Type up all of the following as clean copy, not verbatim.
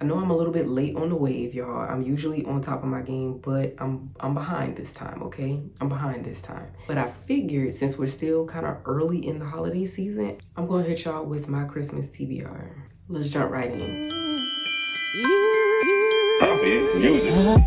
I know I'm a little bit late on the wave, y'all. I'm usually on top of my game, but I'm behind this time, okay? I'm behind this time. But I figured since we're still kind of early in the holiday season, I'm gonna hit y'all with my Christmas TBR. Let's jump right in. Music.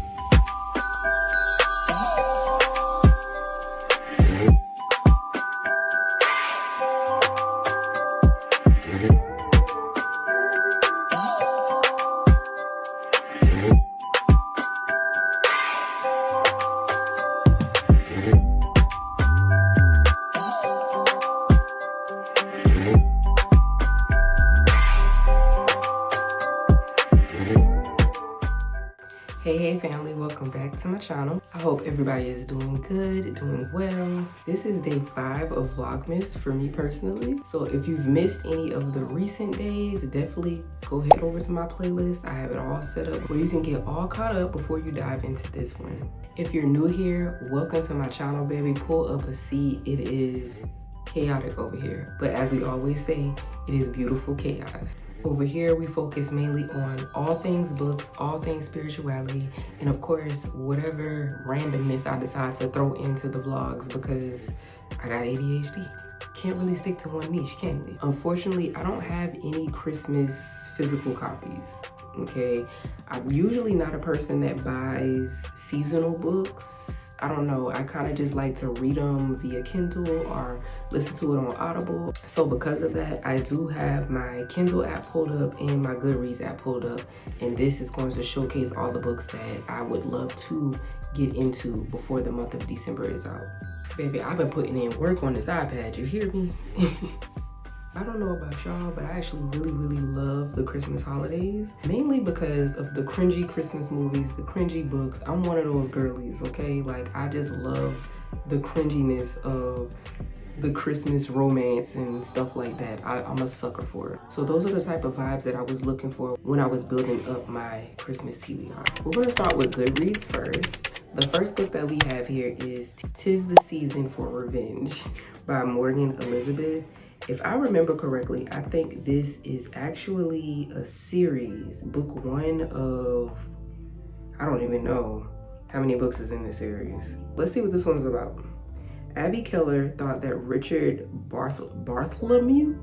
Hey family, welcome back to my channel. I hope everybody is doing good, doing well. This is day 5 of Vlogmas for me personally. So if you've missed any of the recent days, definitely go head over to my playlist. I have it all set up where you can get all caught up before you dive into this one. If you're new here, welcome to my channel, baby. Pull up a seat. It is chaotic over here, but as we always say, it is beautiful chaos. Over here, we focus mainly on all things books, all things spirituality, and of course, whatever randomness I decide to throw into the vlogs because I got ADHD. Can't really stick to one niche, can we? Unfortunately, I don't have any Christmas physical copies, okay? I'm usually not a person that buys seasonal books. I don't know, I kind of just like to read them via Kindle or listen to it on Audible. So because of that, I do have my Kindle app pulled up and my Goodreads app pulled up. And this is going to showcase all the books that I would love to get into before the month of December is out. Baby, I've been putting in work on this iPad, you hear me? I don't know about y'all, but I actually really love the Christmas holidays, mainly because of the cringy Christmas movies, the cringy books. I'm one of those girlies, okay? Like, I just love the cringiness of the Christmas romance and stuff like that. I'm a sucker for it. So those are the type of vibes that I was looking for when I was building up my Christmas TBR. We're gonna start with Goodreads first. The first book that we have here is 'Tis the Season for Revenge by Morgan Elizabeth. If I remember correctly, I think this is actually a series, book 1 of, I don't even know how many books is in this series. Let's see what this one's about. Abby Keller thought that Richard Bartholomew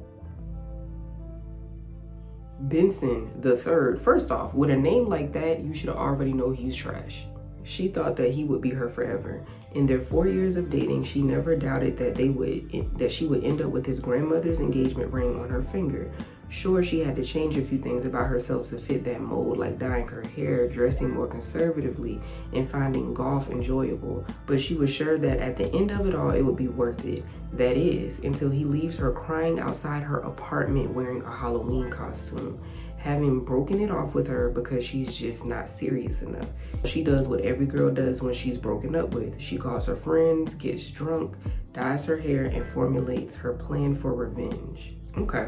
Benson III, first off, with a name like that, you should already know he's trash. She thought that he would be her forever. In their 4 years of dating, she never doubted that she would end up with his grandmother's engagement ring on her finger. Sure, she had to change a few things about herself to fit that mold, like dyeing her hair, dressing more conservatively, and finding golf enjoyable. But she was sure that at the end of it all, it would be worth it. That is, until he leaves her crying outside her apartment wearing a Halloween costume, having broken it off with her because she's just not serious enough. She does what every girl does when she's broken up with. She calls her friends, gets drunk, dyes her hair, and formulates her plan for revenge. Okay.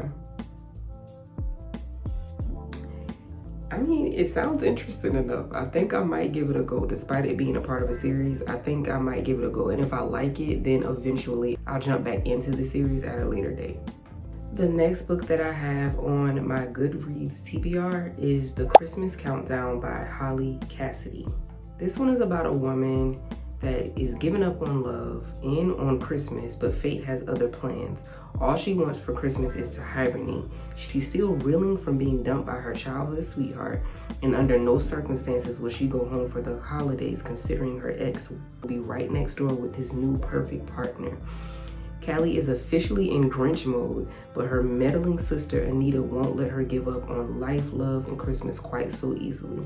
I mean, it sounds interesting enough. I think I might give it a go. Despite it being a part of a series, I think I might give it a go. And if I like it, then eventually I'll jump back into the series at a later date. The next book that I have on my Goodreads TBR is The Christmas Countdown by Holly Cassidy. This one is about a woman that is giving up on love and on Christmas, but fate has other plans. All she wants for Christmas is to hibernate. She's still reeling from being dumped by her childhood sweetheart, and under no circumstances will she go home for the holidays, considering her ex will be right next door with his new perfect partner. Callie is officially in Grinch mode, but her meddling sister Anita won't let her give up on life, love, and Christmas quite so easily.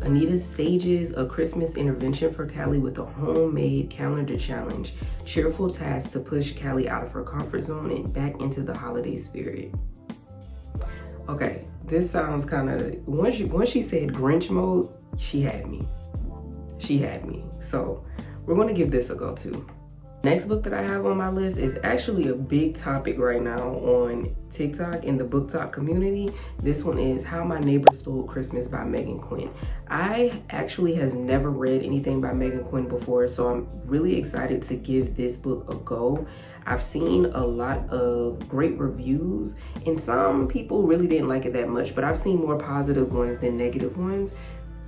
Anita stages a Christmas intervention for Callie with a homemade calendar challenge, cheerful tasks to push Callie out of her comfort zone and back into the holiday spirit. Okay, this sounds kind of, once she said Grinch mode, she had me. She had me. So we're gonna give this a go too. Next book that I have on my list is actually a big topic right now on TikTok in the book talk community. This one is How My Neighbor Stole Christmas by Megan Quinn. I actually have never read anything by Megan Quinn before, so I'm really excited to give this book a go. I've seen a lot of great reviews, and some people really didn't like it that much, but I've seen more positive ones than negative ones.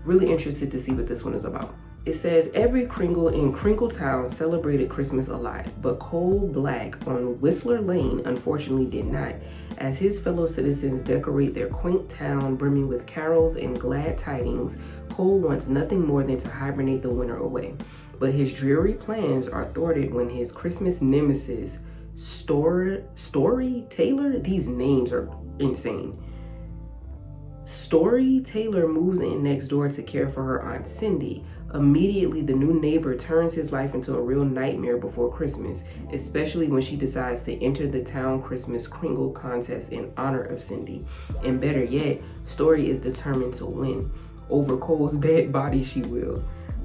Really interested to see what this one is about. It says, every Kringle in Kringle Town celebrated Christmas a lot, but Cole Black on Whistler Lane unfortunately did not, as his fellow citizens decorate their quaint town brimming with carols and glad tidings. Cole wants nothing more than to hibernate the winter away, but his dreary plans are thwarted when his Christmas nemesis, Story Taylor, these names are insane. Story Taylor moves in next door to care for her Aunt Cindy. Immediately, the new neighbor turns his life into a real nightmare before Christmas, especially when she decides to enter the town Christmas Kringle contest in honor of Cindy. And better yet, Story is determined to win. Over Cole's dead body, she will.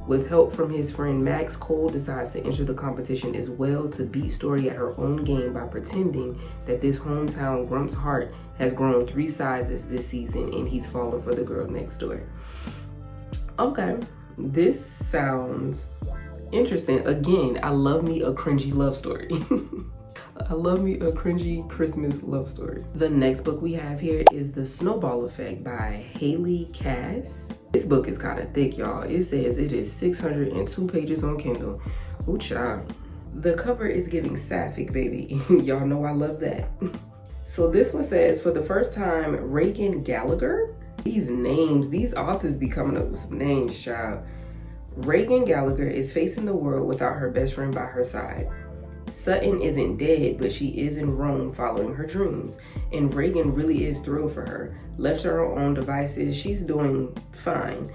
With help from his friend Max, Cole decides to enter the competition as well to beat Story at her own game by pretending that this hometown grump's heart has grown 3 sizes this season and he's fallen for the girl next door. Okay, this sounds interesting. Again, I love me a cringy love story. I love me a cringy Christmas love story. The next book we have here is The Snowball Effect by Haley Cass. This book is kind of thick, y'all. It says it is 602 pages on Kindle. Ooh, child. The cover is giving sapphic, baby. Y'all know I love that. So this one says, for the first time, Reagan Gallagher. These names, these authors be coming up with some names, child. Reagan Gallagher is facing the world without her best friend by her side. Sutton isn't dead, but she is in Rome following her dreams, and Reagan really is thrilled for her. Left to her own devices, she's doing fine,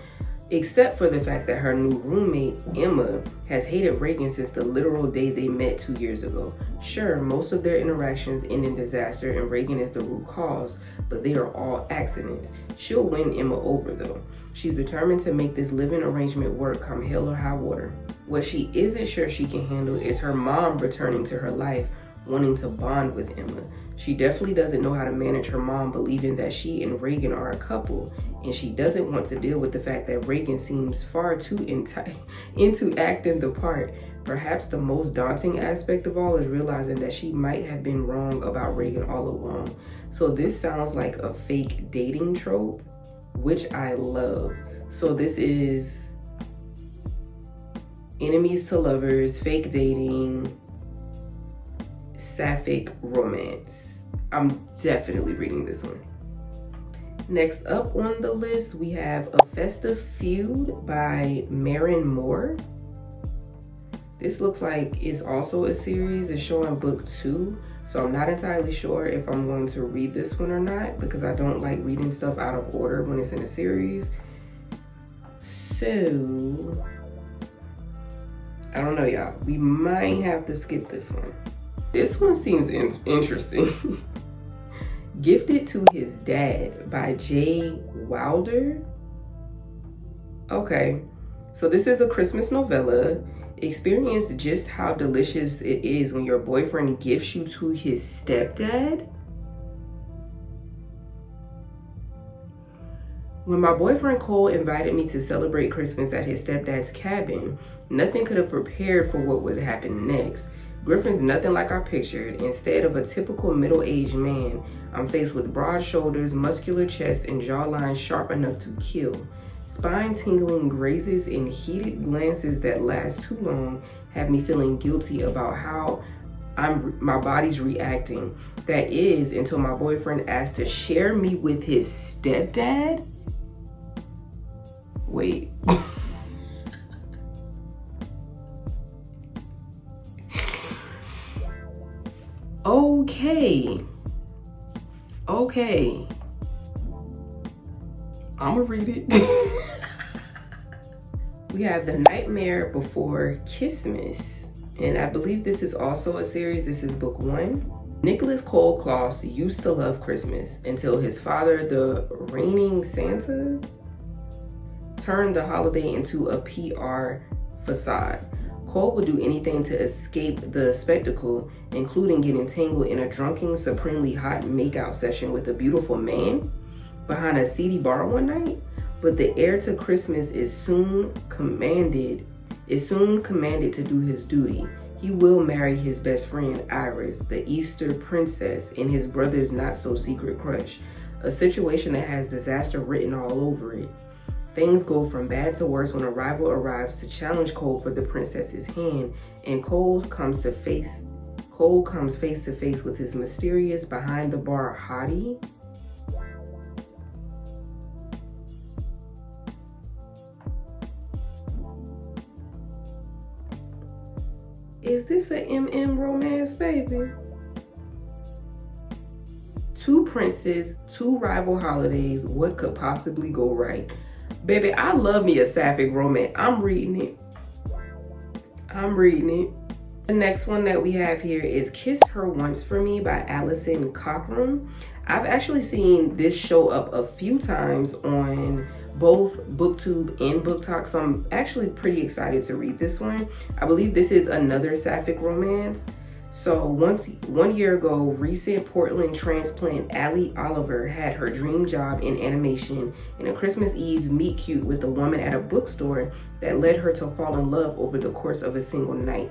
except for the fact that her new roommate, Emma, has hated Reagan since the literal day they met 2 years ago. Sure, most of their interactions end in disaster and Reagan is the root cause, but they are all accidents. She'll win Emma over though. She's determined to make this living arrangement work come hell or high water. What she isn't sure she can handle is her mom returning to her life, wanting to bond with Emma. She definitely doesn't know how to manage her mom believing that she and Reagan are a couple, and she doesn't want to deal with the fact that Reagan seems far too into acting the part. Perhaps the most daunting aspect of all is realizing that she might have been wrong about Reagan all along. So this sounds like a fake dating trope, which I love. So this is enemies to lovers, fake dating, sapphic romance. I'm definitely reading this one. Next up on the list, we have A Festive Feud by Maren Moore. This looks like it's also a series. It's showing book 2. So I'm not entirely sure if I'm going to read this one or not, because I don't like reading stuff out of order when it's in a series. So I don't know, y'all. We might have to skip this one. This one seems interesting. Gifted to His Dad by Jay Wilder. Okay, so this is a Christmas novella. Experience just how delicious it is when your boyfriend gifts you to his stepdad. When my boyfriend Cole invited me to celebrate Christmas at his stepdad's cabin, nothing could have prepared for what would happen next. Griffin's nothing like I pictured. Instead of a typical middle-aged man, I'm faced with broad shoulders, muscular chest, and jawline sharp enough to kill. Spine-tingling grazes and heated glances that last too long have me feeling guilty about how my body's reacting. That is, until my boyfriend asked to share me with his stepdad. Wait. Okay. I'ma read it. We have The Nightmare Before Christmas, and I believe this is also a series. This is book 1. Nicholas Cole Kloss used to love Christmas until his father, the reigning Santa, turned the holiday into a PR facade. Cole will do anything to escape the spectacle, including getting tangled in a drunken, supremely hot makeout session with a beautiful man behind a seedy bar one night. But the heir to Christmas is soon commanded to do his duty. He will marry his best friend, Iris, the Easter princess, and his brother's not-so-secret crush, a situation that has disaster written all over it. Things go from bad to worse when a rival arrives to challenge Cole for the princess's hand, and Cole comes face to face with his mysterious behind-the-bar hottie. Is this a MM romance, baby? Two princes, two rival holidays. What could possibly go right? Baby, I love me a sapphic romance. I'm reading it. The next one that we have here is Kiss Her Once For Me by Alison Cockrum. I've actually seen this show up a few times on both BookTube and BookTok, so I'm actually pretty excited to read this one. I believe this is another sapphic romance. So 1 year ago, recent Portland transplant Allie Oliver had her dream job in animation and a Christmas Eve meet cute with a woman at a bookstore that led her to fall in love over the course of a single night.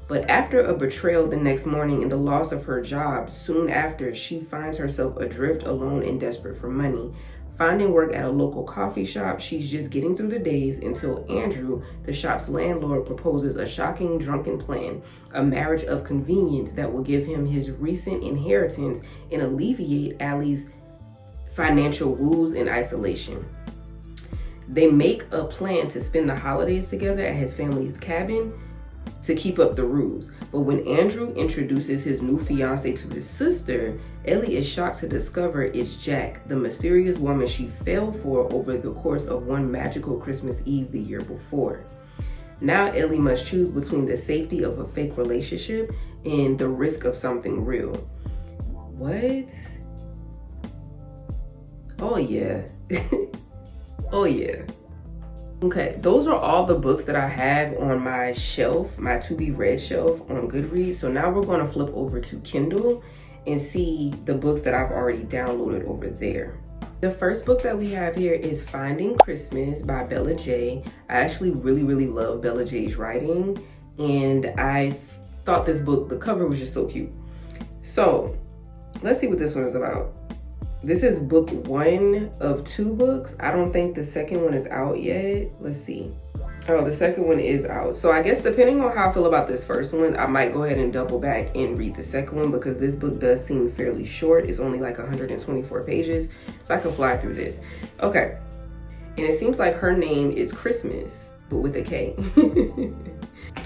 But after a betrayal the next morning and the loss of her job, soon after, she finds herself adrift, alone, and desperate for money. Finding work at a local coffee shop, she's just getting through the days until Andrew, the shop's landlord, proposes a shocking drunken plan, a marriage of convenience that will give him his recent inheritance and alleviate Allie's financial woes and isolation. They make a plan to spend the holidays together at his family's cabin to keep up the ruse. But when Andrew introduces his new fiance to his sister, Ellie is shocked to discover it's Jack, the mysterious woman she fell for over the course of one magical Christmas Eve the year before. Now Ellie must choose between the safety of a fake relationship and the risk of something real. What? Oh yeah. Oh yeah. Okay, those are all the books that I have on my shelf, my to be read shelf on Goodreads. So now we're going to flip over to Kindle and see the books that I've already downloaded over there. The first book that we have here is Finding Christmas by Bella J. I actually really love Bella J's writing, and I thought this book, the cover was just so cute. So let's see what this one is about. This is book 1 of 2 books. I don't think the second one is out yet. Let's see. Oh, the second one is out. So I guess depending on how I feel about this first one, I might go ahead and double back and read the second one because this book does seem fairly short. It's only like 124 pages, so I can fly through this. Okay. And it seems like her name is Christmas, but with a K.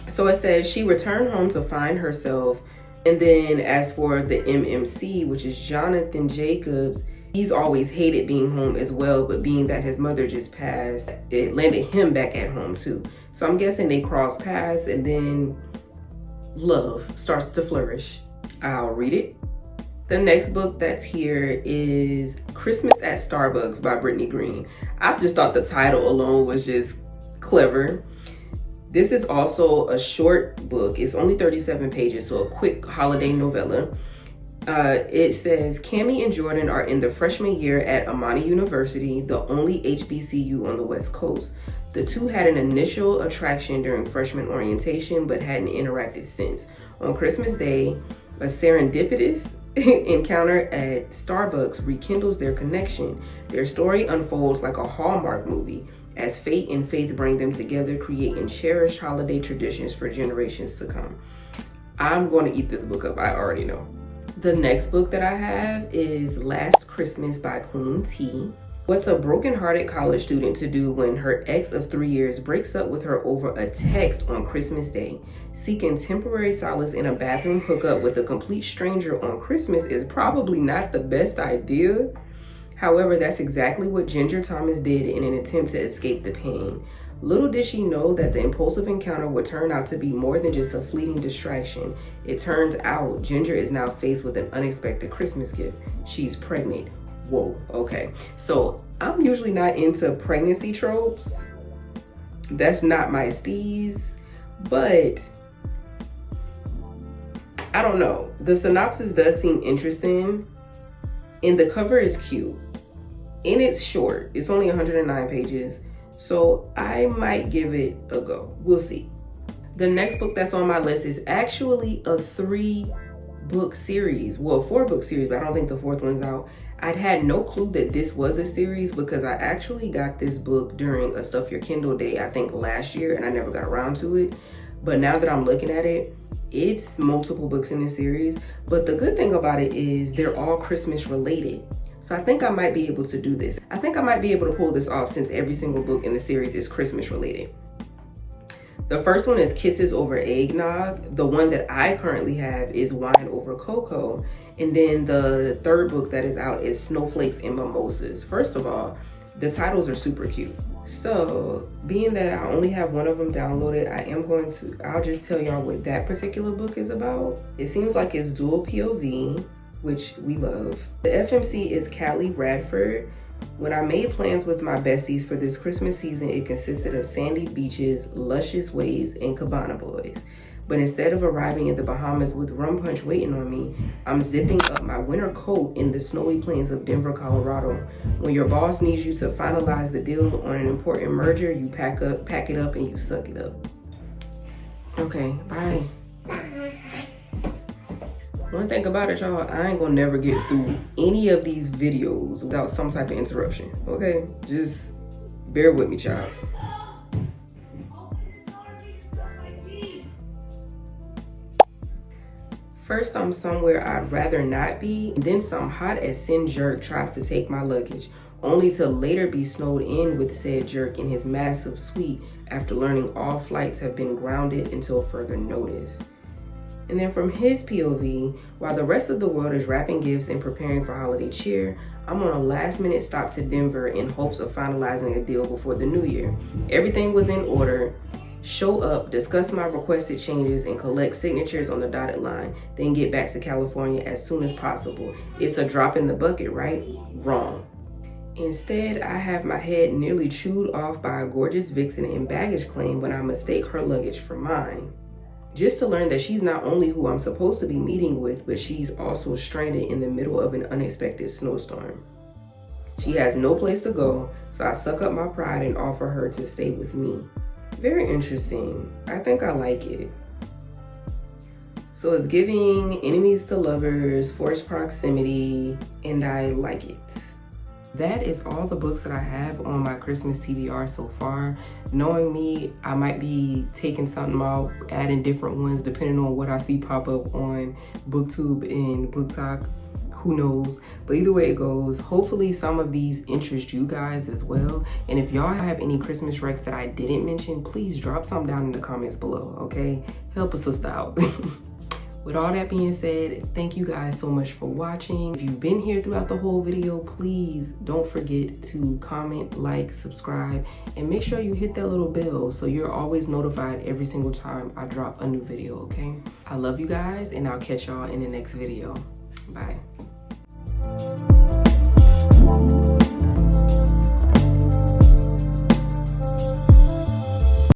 So it says she returned home to find herself. And then as for the MMC, which is Jonathan Jacobs, he's always hated being home as well, but being that his mother just passed, it landed him back at home too. So I'm guessing they cross paths and then love starts to flourish. I'll read it. The next book that's here is Christmas at Starbucks by Brittany Green. I just thought the title alone was just clever. This is also a short book. It's only 37 pages, so a quick holiday novella. It says, Cammie and Jordan are in the freshman year at Amani University, the only HBCU on the West Coast. The two had an initial attraction during freshman orientation, but hadn't interacted since. On Christmas Day, a serendipitous encounter at Starbucks rekindles their connection. Their story unfolds like a Hallmark movie, as fate and faith bring them together, creating cherished holiday traditions for generations to come. I'm going to eat this book up, I already know. The next book that I have is Last Christmas by Queen T. What's a broken-hearted college student to do when her ex of 3 years breaks up with her over a text on Christmas Day? Seeking temporary solace in a bathroom hookup with a complete stranger on Christmas is probably not the best idea. However, that's exactly what Ginger Thomas did in an attempt to escape the pain. Little did she know that the impulsive encounter would turn out to be more than just a fleeting distraction. It turns out Ginger is now faced with an unexpected Christmas gift. She's pregnant. Whoa, okay. So I'm usually not into pregnancy tropes. That's not my steez. but I don't know. The synopsis does seem interesting, and the cover is cute, and it's short. It's only 109 pages, so I might give it a go. We'll see. The next book that's on my list is actually a 3-book series. Well, a 4-book series, but I don't think the 4th one's out. I'd had no clue that this was a series because I actually got this book during a Stuff Your Kindle day, I think last year, and I never got around to it. But now that I'm looking at it, it's multiple books in this series. But the good thing about it is they're all Christmas related. So I think I might be able to do this. I think I might be able to pull this off since every single book in the series is Christmas related. The first one is Kisses Over Eggnog. The one that I currently have is Wine Over Cocoa. And then the 3rd book that is out is Snowflakes and Mimosas. First of all, the titles are super cute. So being that I only have one of them downloaded, I'll just tell y'all what that particular book is about. It seems like it's dual POV, which we love. The FMC is Callie Radford. When I made plans with my besties for this Christmas season, it consisted of sandy beaches, luscious waves, and cabana boys. But instead of arriving in the Bahamas with rum punch waiting on me, I'm zipping up my winter coat in the snowy plains of Denver, Colorado. When your boss needs you to finalize the deal on an important merger, you pack it up, and you suck it up. Okay, bye. One thing about it, y'all, I ain't gonna never get through any of these videos without some type of interruption, okay? Just bear with me, child. First, I'm somewhere I'd rather not be, then some hot as sin jerk tries to take my luggage, only to later be snowed in with said jerk in his massive suite after learning all flights have been grounded until further notice. And then from his POV, while the rest of the world is wrapping gifts and preparing for holiday cheer, I'm on a last-minute stop to Denver in hopes of finalizing a deal before the new year. Everything was in order. Show up, discuss my requested changes, and collect signatures on the dotted line, then get back to California as soon as possible. It's a drop in the bucket, right? Wrong. Instead, I have my head nearly chewed off by a gorgeous vixen in baggage claim when I mistake her luggage for mine. Just to learn that she's not only who I'm supposed to be meeting with, but she's also stranded in the middle of an unexpected snowstorm. She has no place to go, so I suck up my pride and offer her to stay with me. Very interesting. I think I like it. So it's giving enemies to lovers, forced proximity, and I like it. That is all the books that I have on my Christmas TBR so far. Knowing me, I might be taking something out, adding different ones depending on what I see pop up on BookTube and BookTok. Who knows? But either way it goes, hopefully some of these interest you guys as well. And if y'all have any Christmas recs that I didn't mention, please drop some down in the comments below, okay? Help a sister out. With all that being said, thank you guys so much for watching. If you've been here throughout the whole video, please don't forget to comment, like, subscribe, and make sure you hit that little bell so you're always notified every single time I drop a new video, okay? I love you guys, and I'll catch y'all in the next video. Bye.